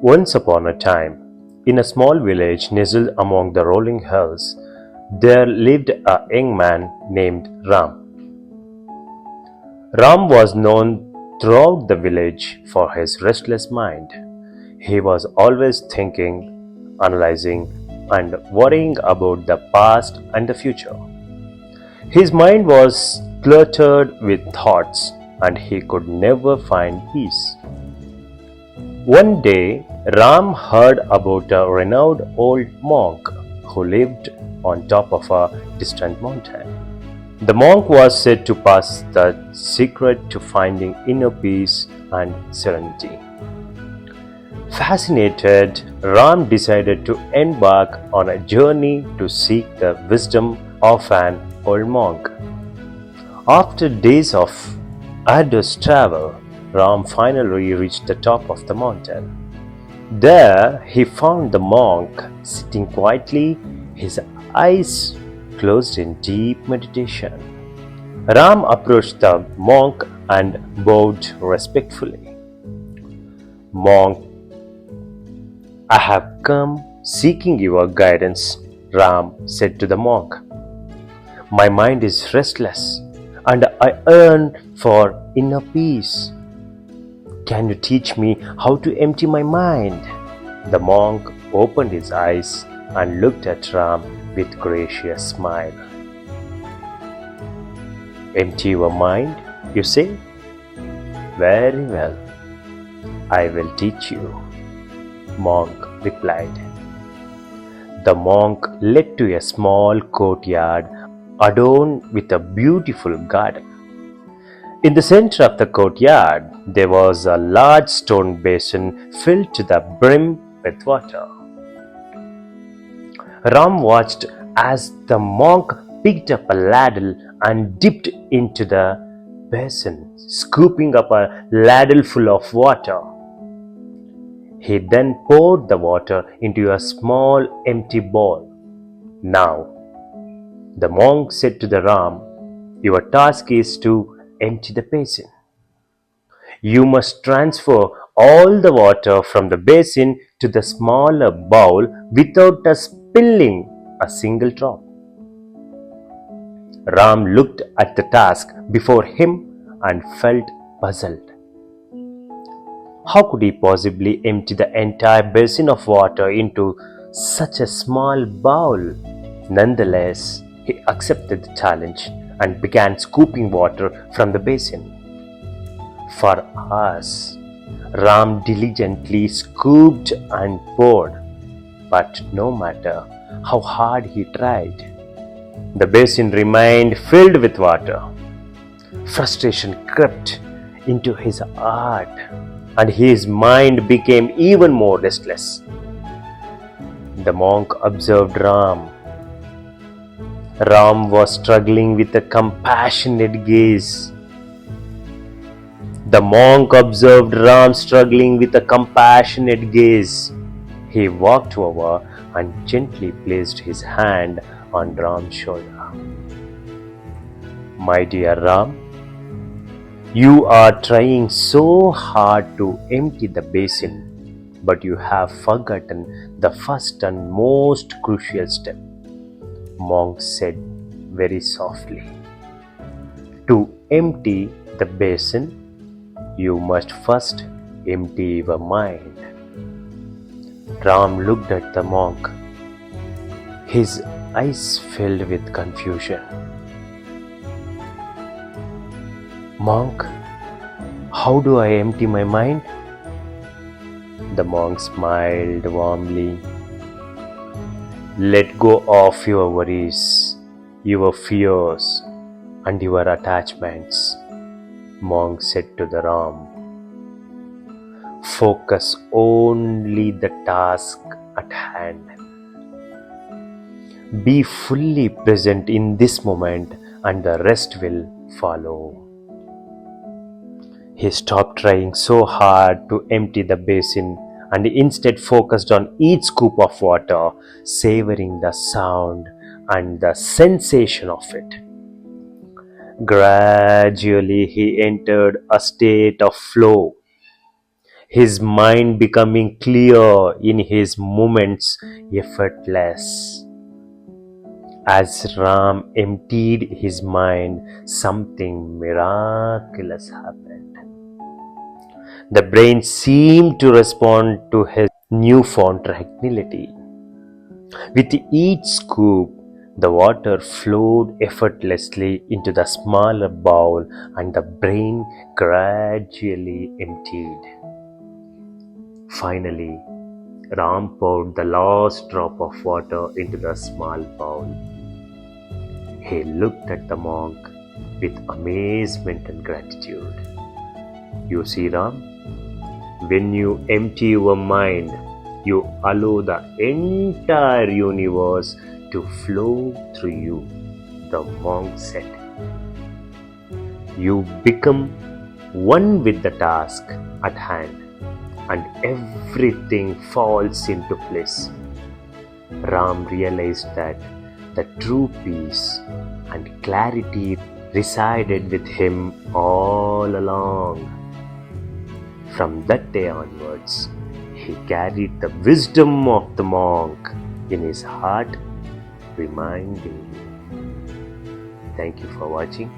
Once upon a time, in a small village nestled among the rolling hills, there lived a young man named Ram. Ram was known throughout the village for his restless mind. He was always thinking, analyzing, and worrying about the past and the future. His mind was cluttered with thoughts, and he could never find peace. One day, Ram heard about a renowned old monk who lived on top of a distant mountain. The monk was said to possess the secret to finding inner peace and serenity. Fascinated, Ram decided to embark on a journey to seek the wisdom of an old monk. After days of arduous travel, Ram finally reached the top of the mountain. There he found the monk sitting quietly, his eyes closed in deep meditation. Ram approached the monk and bowed respectfully. Monk, I have come seeking your guidance, Ram said to the monk. My mind is restless and I yearn for inner peace. Can you teach me how to empty my mind? The monk opened his eyes and looked at Ram with gracious smile. Empty your mind, you say? Very well, I will teach you, monk replied. The monk led to a small courtyard adorned with a beautiful garden. In the center of the courtyard, there was a large stone basin filled to the brim with water. Ram watched as the monk picked up a ladle and dipped into the basin, scooping up a ladle full of water. He then poured the water into a small empty bowl. Now, the monk said to the Ram, your task is to empty the basin. You must transfer all the water from the basin to the smaller bowl without spilling a single drop. Ram looked at the task before him and felt puzzled. How could he possibly empty the entire basin of water into such a small bowl? Nonetheless, he accepted the challenge and began scooping water from the basin. For hours, Ram diligently scooped and poured, but no matter how hard he tried, the basin remained filled with water. Frustration crept into his heart, and his mind became even more restless. The monk observed Ram. Ram was struggling with a compassionate gaze. The monk observed Ram struggling with a compassionate gaze. He walked over and gently placed his hand on Ram's shoulder. My dear Ram, you are trying so hard to empty the basin, but you have forgotten the first and most crucial step, monk said very softly. To empty the basin, you must first empty your mind. Ram looked at the monk, his eyes filled with confusion. Monk, how do I empty my mind? The monk smiled warmly. Let go of your worries, your fears, and your attachments, monk said to the Ram. Focus only the task at hand. Be fully present in this moment and the rest will follow. He stopped trying so hard to empty the basin and instead focused on each scoop of water, savoring the sound and the sensation of it. Gradually, he entered a state of flow. his mind becoming clear in his movements effortless. As Ram emptied his mind, something miraculous happened. The brain seemed to respond to his newfound tranquility. With each scoop, the water flowed effortlessly into the smaller bowl and the brain gradually emptied. Finally, Ram poured the last drop of water into the small bowl. He looked at the monk with amazement and gratitude. You see, Ram, when you empty your mind, you allow the entire universe to flow through you, the monk said. You become one with the task at hand, and everything falls into place. Ram realized that the true peace and clarity resided with him all along. From that day onwards, he carried the wisdom of the monk in his heart, reminding you. Thank you for watching.